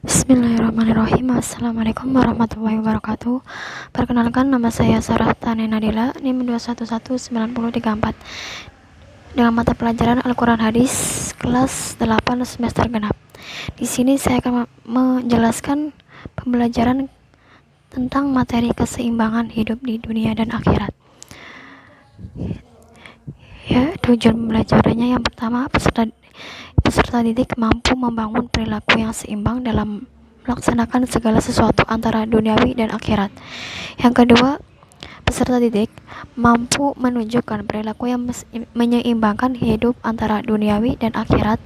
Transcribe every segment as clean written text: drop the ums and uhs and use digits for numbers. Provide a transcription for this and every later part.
Bismillahirrahmanirrahim. Assalamualaikum warahmatullahi wabarakatuh. Perkenalkan, nama saya Sarah Tani Nadila, NIM 2119034, dengan mata pelajaran Al-Quran Hadis kelas 8 semester genap. Di sini saya akan menjelaskan pembelajaran tentang materi keseimbangan hidup di dunia dan akhirat. Ya, tujuan pembelajarannya yang pertama, peserta didik mampu membangun perilaku yang seimbang dalam melaksanakan segala sesuatu antara duniawi dan akhirat. Yang kedua, peserta didik mampu menunjukkan perilaku yang menyeimbangkan hidup antara duniawi dan akhirat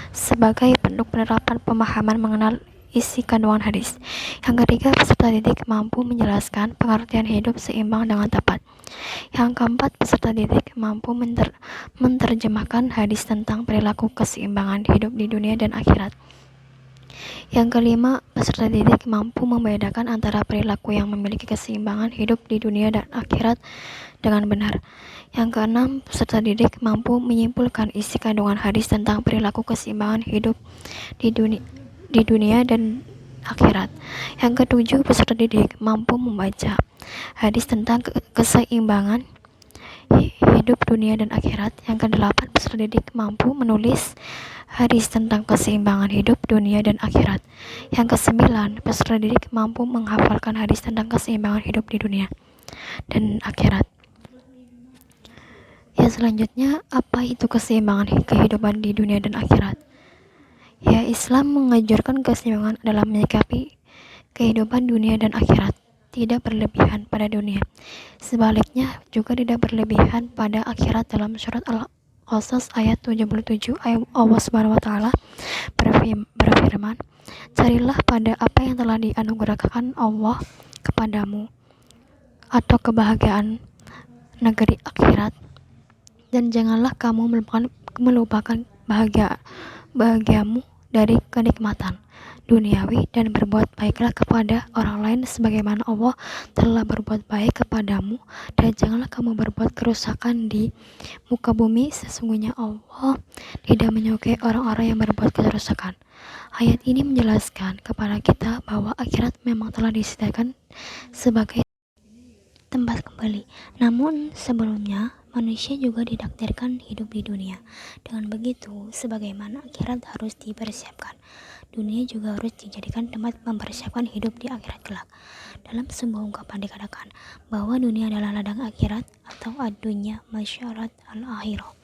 sebagai bentuk penerapan pemahaman mengenal isi kandungan hadis. Yang ketiga, peserta didik mampu menjelaskan pengertian hidup seimbang dengan tepat. Yang keempat, peserta didik mampu menerjemahkan hadis tentang perilaku keseimbangan hidup di dunia dan akhirat. Yang kelima, peserta didik mampu membedakan antara perilaku yang memiliki keseimbangan hidup di dunia dan akhirat dengan benar. Yang keenam, peserta didik mampu menyimpulkan isi kandungan hadis tentang perilaku keseimbangan hidup di dunia dan akhirat. Yang ketujuh, peserta didik mampu membaca hadis tentang keseimbangan hidup dunia dan akhirat. Yang kedelapan, peserta didik mampu menulis hadis tentang keseimbangan hidup dunia dan akhirat. Yang kesembilan, peserta didik mampu menghafalkan hadis tentang keseimbangan hidup di dunia dan akhirat. Ya, selanjutnya, apa itu keseimbangan kehidupan di dunia dan akhirat? Ya, Islam mengajarkan keseimbangan dalam menyikapi kehidupan dunia dan akhirat, tidak berlebihan pada dunia. Sebaliknya juga tidak berlebihan pada akhirat. Dalam surat Al-Qasas ayat 77, Allah Subhanahu wa taala berfirman, "Carilah pada apa yang telah dianugerahkan Allah kepadamu atau kebahagiaan negeri akhirat, dan janganlah kamu melupakan bahagiamu dari kenikmatan duniawi, dan berbuat baiklah kepada orang lain sebagaimana Allah telah berbuat baik kepadamu, dan janganlah kamu berbuat kerusakan di muka bumi, sesungguhnya Allah tidak menyukai orang-orang yang berbuat kerusakan." Ayat ini menjelaskan kepada kita bahwa akhirat memang telah disediakan sebagai tempat kembali. Namun sebelumnya, manusia juga ditakdirkan hidup di dunia. Dengan begitu, sebagaimana akhirat harus dipersiapkan, dunia juga harus dijadikan tempat mempersiapkan hidup di akhirat kelak. Dalam sebuah ungkapan dikatakan bahwa dunia adalah ladang akhirat atau ad-dunya masyarat al-akhirah.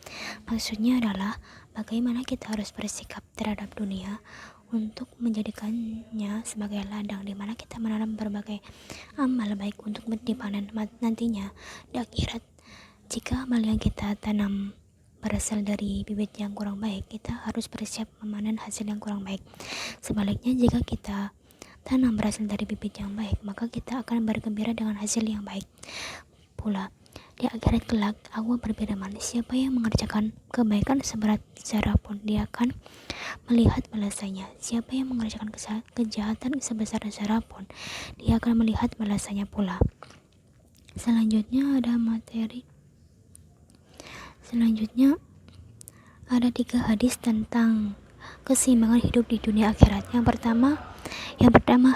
Maksudnya adalah bagaimana kita harus bersikap terhadap dunia untuk menjadikannya sebagai ladang di mana kita menanam berbagai amal baik untuk dipanen nantinya di akhirat. Jika amal yang kita tanam berasal dari bibit yang kurang baik, kita harus bersiap memanen hasil yang kurang baik. Sebaliknya, jika kita tanam berasal dari bibit yang baik, maka kita akan bergembira dengan hasil yang baik pula. Di akhirat kelak, Allah berfirman, siapa yang mengerjakan kebaikan seberat zarah pun, dia akan melihat balasannya. Siapa yang mengerjakan kejahatan sebesar zarah pun, dia akan melihat balasannya pula. Selanjutnya ada 3 hadis tentang keseimbangan hidup di dunia akhirat. Yang pertama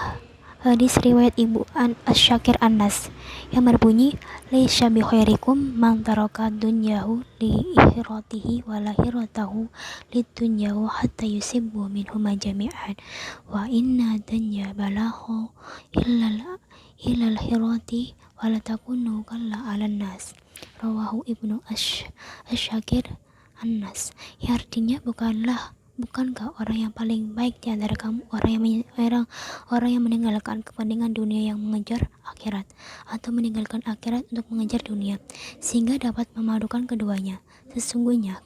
hadis riwayat Ibu Asyakir Anas yang berbunyi, laisa bi khairikum man taraka dunyahu li ihratihi wa lahiratahu lidunyahu hatta yusibbu minhuma jami'an wa inna dunya balaghu ilal hirati wa la takunu kalla 'alan nas. Rawahu Ibnu Asyakir Anas. Yang artinya, bukankah orang yang paling baik di antara kamu orang yang meninggalkan kepentingan dunia yang mengejar akhirat, atau meninggalkan akhirat untuk mengejar dunia, sehingga dapat memadukan keduanya. Sesungguhnya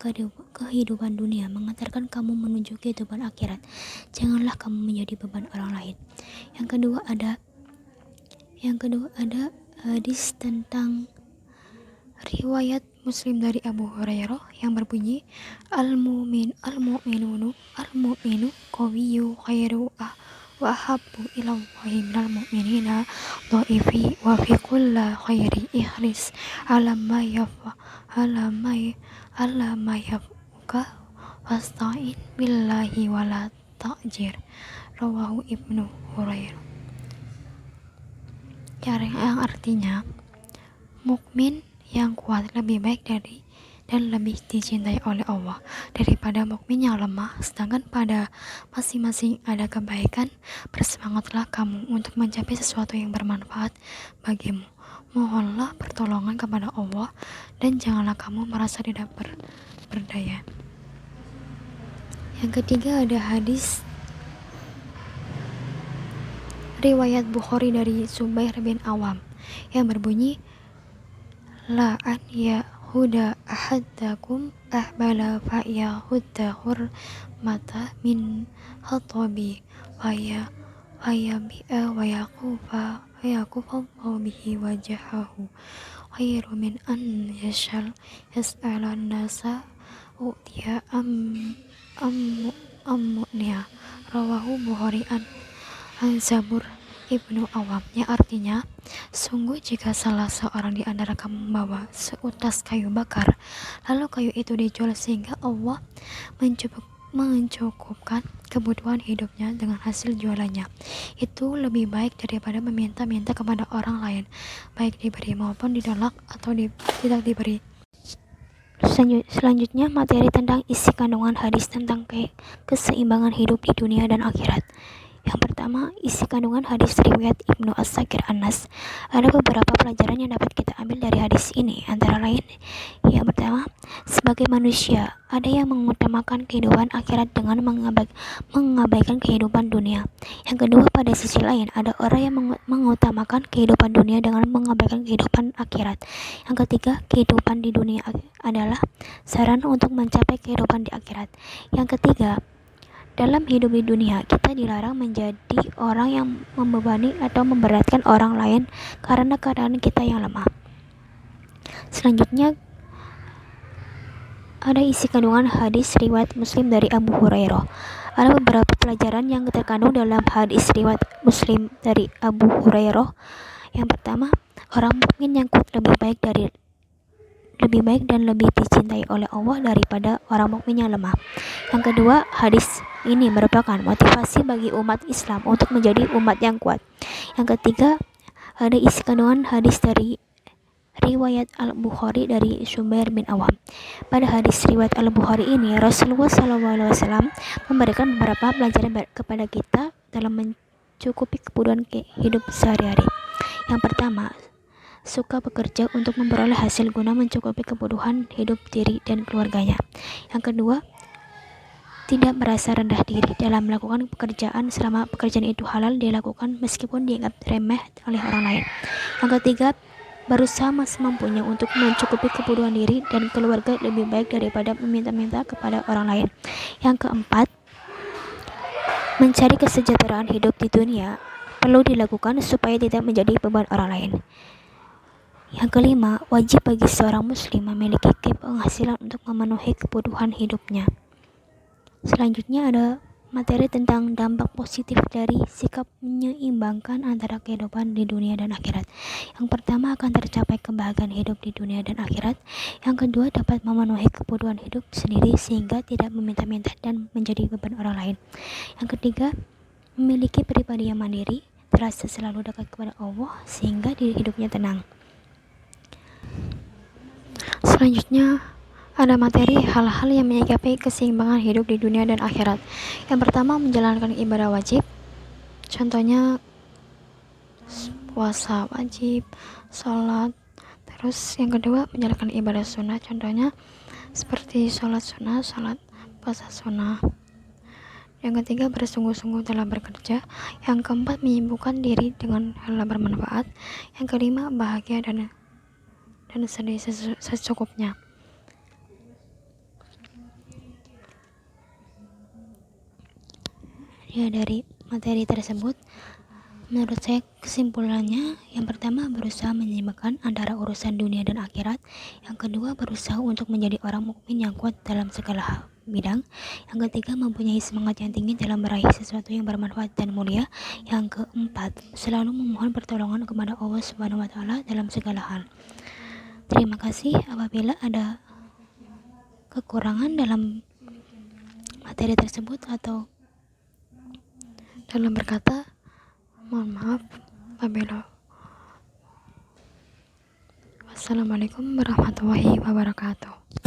kehidupan dunia mengantarkan kamu menuju kehidupan akhirat. Janganlah kamu menjadi beban orang lain. Yang kedua ada hadis tentang riwayat Muslim dari Abu Hurairah yang berbunyi, al-mu'minu qawiyyu khairu wa ahabbu ilallahi minal mu'minina dha'ifi wa fi kulli khairi ihris ala ma yafuka wasta'in billahi wala ta'jir. Rawahu Ibnu Hurairah. Yang artinya mukmin yang kuat lebih baik dari dan lebih dicintai oleh Allah daripada mukmin yang lemah. Sedangkan pada masing-masing ada kebaikan. Bersemangatlah kamu untuk mencapai sesuatu yang bermanfaat bagimu. Mohonlah pertolongan kepada Allah dan janganlah kamu merasa tidak berdaya. Yang ketiga ada hadis riwayat Bukhari dari Zubair bin Awam yang berbunyi, la an yahuda ahadakum ahbala fa yahudda hurmata min hatabi bi'a wa yakufa bihi wajahahu khairu min an yas'alan nasa u'tiya ammu'niya. Rawahu Bukhari an Zabur Ibnu Awam, yang artinya, sungguh jika salah seorang di antara kamu membawa seutas kayu bakar, lalu kayu itu dijual sehingga Allah mencukupkan kebutuhan hidupnya dengan hasil jualannya, itu lebih baik daripada meminta-minta kepada orang lain, baik diberi maupun ditolak atau tidak diberi. Selanjutnya materi tentang isi kandungan hadis tentang keseimbangan hidup di dunia dan akhirat. Yang pertama, isi kandungan hadis riwayat Ibnu As-Sakir Anas. Ada beberapa pelajaran yang dapat kita ambil dari hadis ini, antara lain, yang pertama, sebagai manusia, ada yang mengutamakan kehidupan akhirat dengan mengabaikan kehidupan dunia. Yang kedua, pada sisi lain, ada orang yang mengutamakan kehidupan dunia dengan mengabaikan kehidupan akhirat. Yang ketiga, kehidupan di dunia adalah sarana untuk mencapai kehidupan di akhirat. Yang ketiga, dalam hidup di dunia, kita dilarang menjadi orang yang membebani atau memberatkan orang lain karena keadaan kita yang lemah. Selanjutnya, ada isi kandungan hadis riwayat Muslim dari Abu Hurairah. Ada beberapa pelajaran yang terkandung dalam hadis riwayat Muslim dari Abu Hurairah. Yang pertama, orang mukmin yang kuat lebih baik dan lebih dicintai oleh Allah daripada orang mukmin yang lemah. Yang kedua, hadis ini merupakan motivasi bagi umat Islam untuk menjadi umat yang kuat. Yang ketiga, ada isi kandungan hadis dari riwayat Al-Bukhari dari Zubair bin Awam. Pada hadis riwayat Al-Bukhari ini, Rasulullah SAW memberikan beberapa pelajaran kepada kita dalam mencukupi kebutuhan hidup sehari-hari. Yang pertama, suka bekerja untuk memperoleh hasil guna mencukupi kebutuhan hidup diri dan keluarganya. Yang kedua, tidak merasa rendah diri dalam melakukan pekerjaan selama pekerjaan itu halal dilakukan meskipun dianggap remeh oleh orang lain. Yang ketiga, berusaha semampunya untuk mencukupi kebutuhan diri dan keluarga lebih baik daripada meminta-minta kepada orang lain. Yang keempat, mencari kesejahteraan hidup di dunia perlu dilakukan supaya tidak menjadi beban orang lain. Yang kelima, wajib bagi seorang muslim memiliki penghasilan untuk memenuhi kebutuhan hidupnya. Selanjutnya ada materi tentang dampak positif dari sikap menyeimbangkan antara kehidupan di dunia dan akhirat. Yang pertama, akan tercapai kebahagiaan hidup di dunia dan akhirat. Yang kedua, dapat memenuhi kebutuhan hidup sendiri sehingga tidak meminta-minta dan menjadi beban orang lain. Yang ketiga, memiliki pribadi yang mandiri, terasa selalu dekat kepada Allah sehingga diri hidupnya tenang. Selanjutnya, ada materi hal-hal yang menyikapi keseimbangan hidup di dunia dan akhirat. Yang pertama, menjalankan ibadah wajib. Contohnya, puasa wajib, sholat. Terus yang kedua, menjalankan ibadah sunnah. Contohnya, seperti sholat sunnah, sholat puasa sunnah. Yang ketiga, bersungguh-sungguh dalam bekerja. Yang keempat, menyibukkan diri dengan hal yang bermanfaat. Yang kelima, bahagia dan sedih secukupnya. Ya, dari materi tersebut, menurut saya kesimpulannya, yang pertama, berusaha menyeimbangkan antara urusan dunia dan akhirat. Yang kedua, berusaha untuk menjadi orang mukmin yang kuat dalam segala bidang. Yang ketiga, mempunyai semangat yang tinggi dalam meraih sesuatu yang bermanfaat dan mulia. Yang keempat, selalu memohon pertolongan kepada Allah Subhanahu wa Ta'ala dalam segala hal. Terima kasih. Apabila ada kekurangan dalam materi tersebut atau dalam berkata. Mohon maaf apabila. Wassalamualaikum warahmatullahi wabarakatuh.